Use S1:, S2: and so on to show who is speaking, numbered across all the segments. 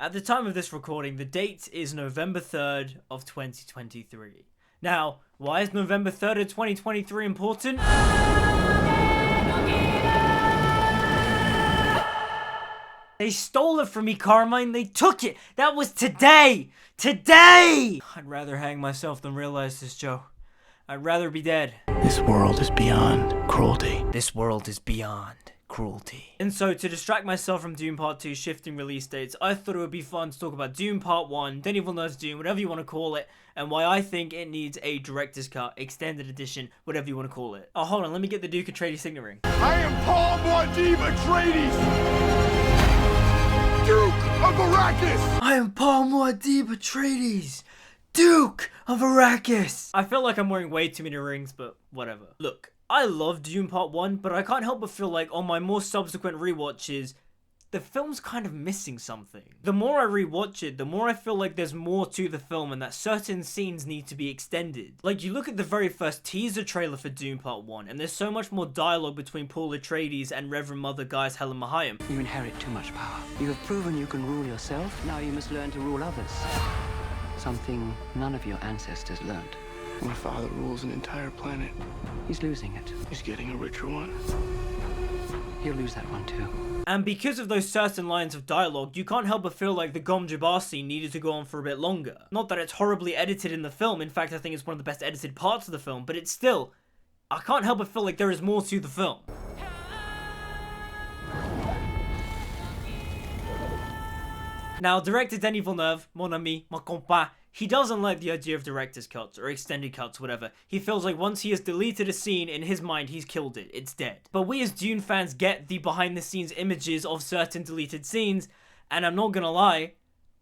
S1: At the time of this recording, the date is November 3rd of 2023. Now, why is November 3rd of 2023 important? They stole it from me, Carmine. They took it. That was today. Today! I'd rather hang myself than realize this, Joe. I'd rather be dead.
S2: This world is beyond cruelty.
S1: This world is beyond cruelty. And so, to distract myself from Dune Part 2's shifting release dates, I thought it would be fun to talk about Dune Part 1, Denis Villeneuve's Dune, whatever you want to call it, and why I think it needs a director's cut, extended edition, whatever you want to call it. Oh, hold on, let me get the Duke Atreides signet ring.
S3: I am Paul Muad'Dib Atreides, Duke of Arrakis!
S1: I am Paul Muad'Dib Atreides, Duke of Arrakis! I feel like I'm wearing way too many rings, but whatever. Look, I love Dune Part 1, but I can't help but feel like on my more subsequent rewatches, the film's kind of missing something. The more I rewatch it, the more I feel like there's more to the film and that certain scenes need to be extended. Like, you look at the very first teaser trailer for Dune Part 1, and there's so much more dialogue between Paul Atreides and Reverend Mother Gaius Helen Mahayim.
S4: You inherit too much power. You have proven you can rule yourself. Now you must learn to rule others. Something none of your ancestors learned.
S2: My father rules an entire planet.
S4: He's losing it.
S2: He's getting a richer one.
S4: He'll lose that one too.
S1: And because of those certain lines of dialogue, you can't help but feel like the Gom Jabbar scene needed to go on for a bit longer. Not that it's horribly edited in the film, in fact I think it's one of the best edited parts of the film, but it's still, I can't help but feel like there is more to the film. Now, director Denis Villeneuve, mon ami, mon compas, he doesn't like the idea of director's cuts, or extended cuts, whatever. He feels like once he has deleted a scene, in his mind, he's killed it. It's dead. But we as Dune fans get the behind-the-scenes images of certain deleted scenes, and I'm not gonna lie,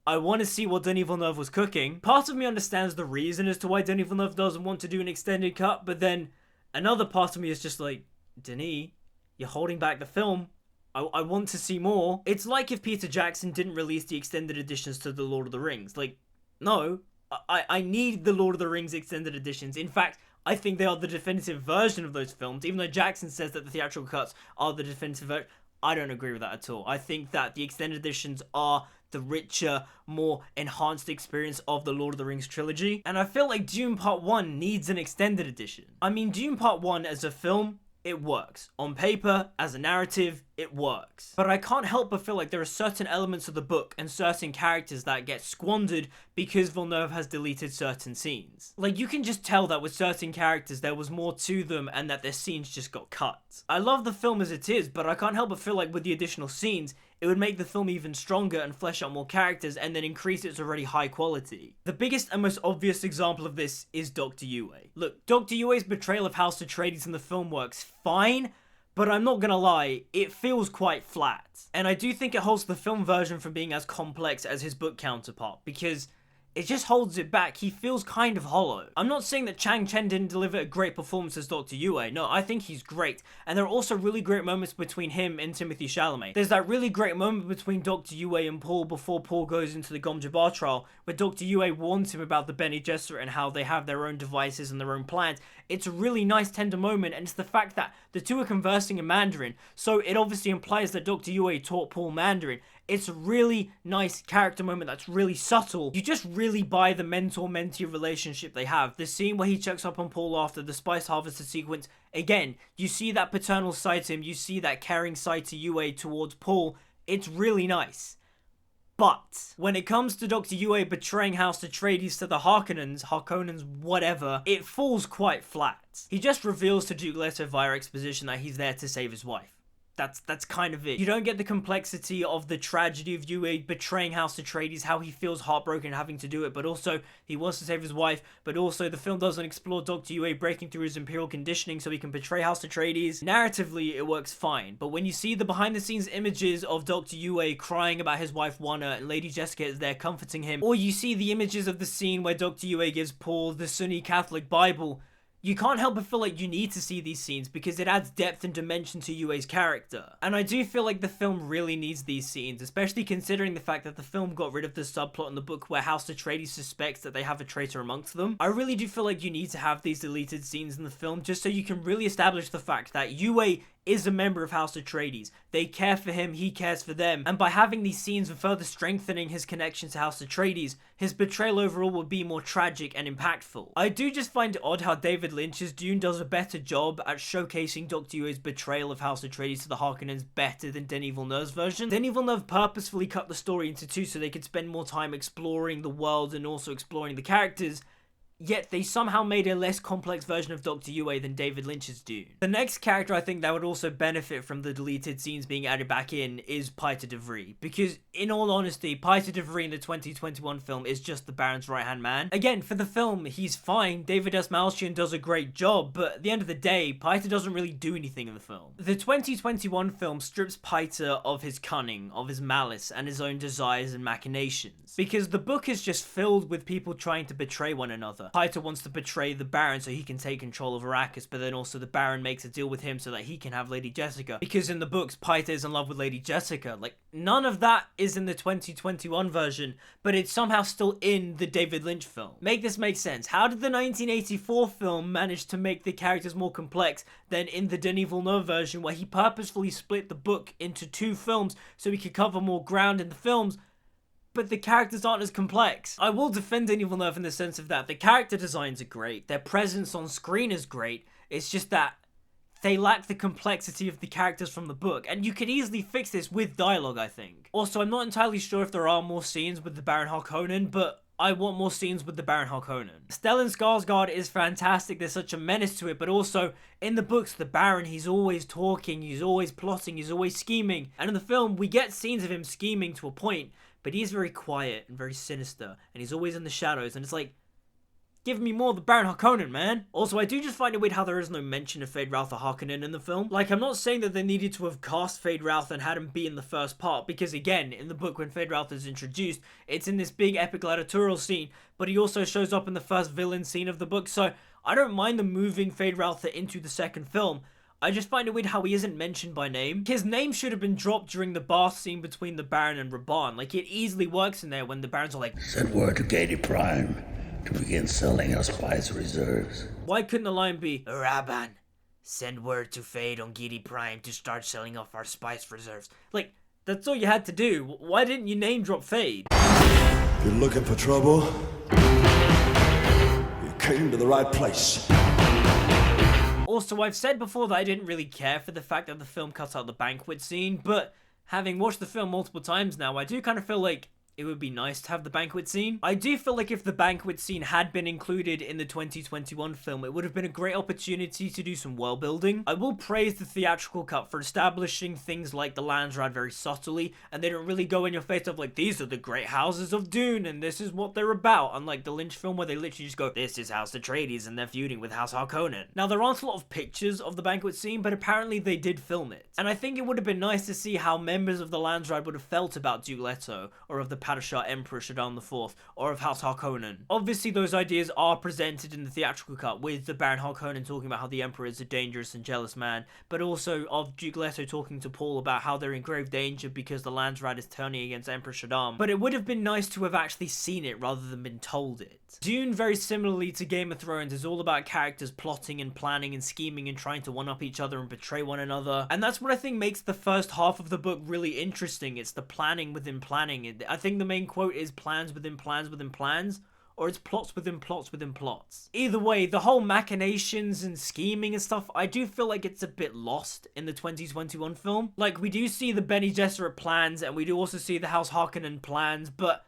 S1: I want to see what Denis Villeneuve was cooking. Part of me understands the reason as to why Denis Villeneuve doesn't want to do an extended cut, but then another part of me is just like, Denis, you're holding back the film. I want to see more. It's like if Peter Jackson didn't release the extended editions to The Lord of the Rings. Like, no, I need the Lord of the Rings extended editions. In fact, I think they are the definitive version of those films, even though Jackson says that the theatrical cuts are the definitive version. I don't agree with that at all. I think that the extended editions are the richer, more enhanced experience of the Lord of the Rings trilogy. And I feel like Dune Part 1 needs an extended edition. I mean, Dune Part 1 as a film, it works. On paper, as a narrative, it works. But I can't help but feel like there are certain elements of the book and certain characters that get squandered because Villeneuve has deleted certain scenes. Like, you can just tell that with certain characters there was more to them and that their scenes just got cut. I love the film as it is, but I can't help but feel like with the additional scenes, it would make the film even stronger and flesh out more characters and then increase its already high quality. The biggest and most obvious example of this is Dr. Yue. Look, Dr. Yue's betrayal of House Atreides in the film works fine, but I'm not gonna lie, it feels quite flat. And I do think it holds the film version from being as complex as his book counterpart, because it just holds it back. He feels kind of hollow. I'm not saying that Chang Chen didn't deliver a great performance as Dr. Yue. No, I think he's great. And there are also really great moments between him and Timothée Chalamet. There's that really great moment between Dr. Yue and Paul before Paul goes into the Gom Jabbar trial, where Dr. Yue warns him about the Bene Gesserit and how they have their own devices and their own plans. It's a really nice, tender moment, and it's the fact that the two are conversing in Mandarin, so it obviously implies that Dr. Yue taught Paul Mandarin. It's a really nice character moment that's really subtle. You just really buy the mentor-mentee relationship they have. The scene where he checks up on Paul after the Spice Harvester sequence, again, you see that paternal side to him, you see that caring side to Yue towards Paul. It's really nice. But when it comes to Dr. Yue betraying House Atreides to the Harkonnens, whatever, it falls quite flat. He just reveals to Duke Leto via exposition that he's there to save his wife. That's kind of it. You don't get the complexity of the tragedy of Yue betraying House Atreides, how he feels heartbroken having to do it, but also he wants to save his wife, but also the film doesn't explore Dr. Yue breaking through his imperial conditioning so he can betray House Atreides. Narratively, it works fine, but when you see the behind-the-scenes images of Dr. Yue crying about his wife Wanna and Lady Jessica is there comforting him, or you see the images of the scene where Dr. Yue gives Paul the Sunni Catholic Bible, you can't help but feel like you need to see these scenes because it adds depth and dimension to Yue's character. And I do feel like the film really needs these scenes, especially considering the fact that the film got rid of the subplot in the book where House Atreides suspects that they have a traitor amongst them. I really do feel like you need to have these deleted scenes in the film just so you can really establish the fact that Yue is a member of House Atreides. They care for him, he cares for them, and by having these scenes and further strengthening his connection to House Atreides, his betrayal overall will be more tragic and impactful. I do just find it odd how David Lynch's Dune does a better job at showcasing Dr. Yueh's betrayal of House Atreides to the Harkonnens better than Denis Villeneuve's version. Denis Villeneuve purposefully cut the story into two so they could spend more time exploring the world and also exploring the characters, yet they somehow made a less complex version of Dr. Yueh than David Lynch's Dune. The next character I think that would also benefit from the deleted scenes being added back in is Piter De Vries, because in all honesty, Piter De Vries in the 2021 film is just the Baron's right-hand man. Again, for the film, he's fine, David S. Malchian does a great job, but at the end of the day, Piter doesn't really do anything in the film. The 2021 film strips Piter of his cunning, of his malice, and his own desires and machinations, because the book is just filled with people trying to betray one another. Piter wants to betray the Baron so he can take control of Arrakis, but then also the Baron makes a deal with him so that he can have Lady Jessica, because in the books, Piter is in love with Lady Jessica. Like, none of that is in the 2021 version, but it's somehow still in the David Lynch film. Make this make sense. How did the 1984 film manage to make the characters more complex than in the Denis Villeneuve version, where he purposefully split the book into two films so he could cover more ground in the films, but the characters aren't as complex? I will defend Denis Villeneuve in the sense of that the character designs are great, their presence on screen is great, it's just that they lack the complexity of the characters from the book, and you could easily fix this with dialogue, I think. Also, I'm not entirely sure if there are more scenes with the Baron Harkonnen, but I want more scenes with the Baron Harkonnen. Stellan Skarsgård is fantastic, there's such a menace to it, but also, in the books, the Baron, he's always talking, he's always plotting, he's always scheming, and in the film, we get scenes of him scheming to a point, but he's very quiet and very sinister, and he's always in the shadows, and it's like, give me more of the Baron Harkonnen, man. Also, I do just find it weird how there is no mention of Feyd-Rautha Harkonnen in the film. Like, I'm not saying that they needed to have cast Feyd-Rautha and had him be in the first part, because again, in the book when Feyd-Rautha is introduced, it's in this big epic gladiatorial scene, but he also shows up in the first villain scene of the book, so I don't mind them moving Feyd-Rautha into the second film. I just find it weird how he isn't mentioned by name. His name should have been dropped during the bath scene between the Baron and Rabban. Like, it easily works in there when the Barons are like,
S5: "Send word to Gedi Prime to begin selling our spice reserves."
S1: Why couldn't the line be, Rabban, send word to Feyd on Gedi Prime to start selling off our spice reserves? Like, that's all you had to do. Why didn't you name drop Feyd?
S6: You're looking for trouble? You came to the right place.
S1: Also, I've said before that I didn't really care for the fact that the film cut out the banquet scene, but having watched the film multiple times now, I do kind of feel like it would be nice to have the banquet scene. I do feel like if the banquet scene had been included in the 2021 film, it would have been a great opportunity to do some world building. I will praise the theatrical cut for establishing things like the Landsraad very subtly, and they don't really go in your face of like, these are the great houses of Dune, and this is what they're about, unlike the Lynch film where they literally just go, this is House Atreides, and they're feuding with House Harkonnen. Now, there aren't a lot of pictures of the banquet scene, but apparently they did film it. And I think it would have been nice to see how members of the Landsraad would have felt about Duke Leto, or of the Padishah Emperor Shaddam IV, or of House Harkonnen. Obviously, those ideas are presented in the theatrical cut, with the Baron Harkonnen talking about how the Emperor is a dangerous and jealous man, but also of Duke Leto talking to Paul about how they're in grave danger because the Landsraad is turning against Emperor Shaddam. But it would have been nice to have actually seen it rather than been told it. Dune, very similarly to Game of Thrones, is all about characters plotting and planning and scheming and trying to one-up each other and betray one another. And that's what I think makes the first half of the book really interesting. It's the planning within planning. I think the main quote is plans within plans within plans, or it's plots within plots within plots. Either way, the whole machinations and scheming and stuff, I do feel like it's a bit lost in the 2021 film. Like, we do see the Bene Gesserit plans, and we do also see the House Harkonnen plans, but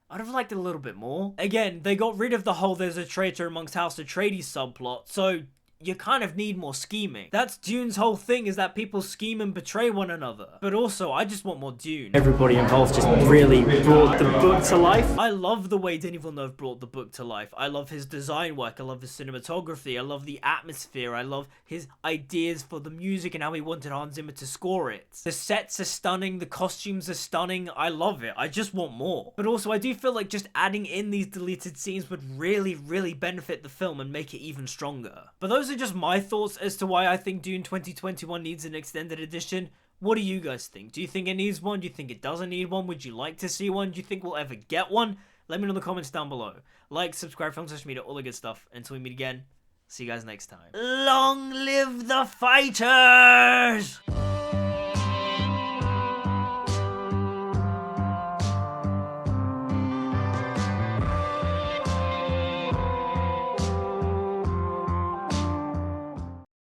S1: I'd have liked it a little bit more. Again, they got rid of the whole there's a traitor amongst House Atreides subplot, so you kind of need more scheming. That's Dune's whole thing, is that people scheme and betray one another. But also, I just want more Dune.
S7: Everybody involved just really brought the book to life.
S1: I love the way Denis Villeneuve brought the book to life. I love his design work, I love his cinematography, I love the atmosphere, I love his ideas for the music and how he wanted Hans Zimmer to score it. The sets are stunning, the costumes are stunning, I love it. I just want more. But also, I do feel like just adding in these deleted scenes would really, really benefit the film and make it even stronger. But those are just my thoughts as to why I think Dune 2021 needs an extended edition. What do you guys think? Do you think it needs one? Do you think it doesn't need one? Would you like to see one? Do you think we'll ever get one? Let me know in the comments down below. Like, subscribe, film, social media, all the good stuff. Until we meet again, See you guys next time. Long live the fighters!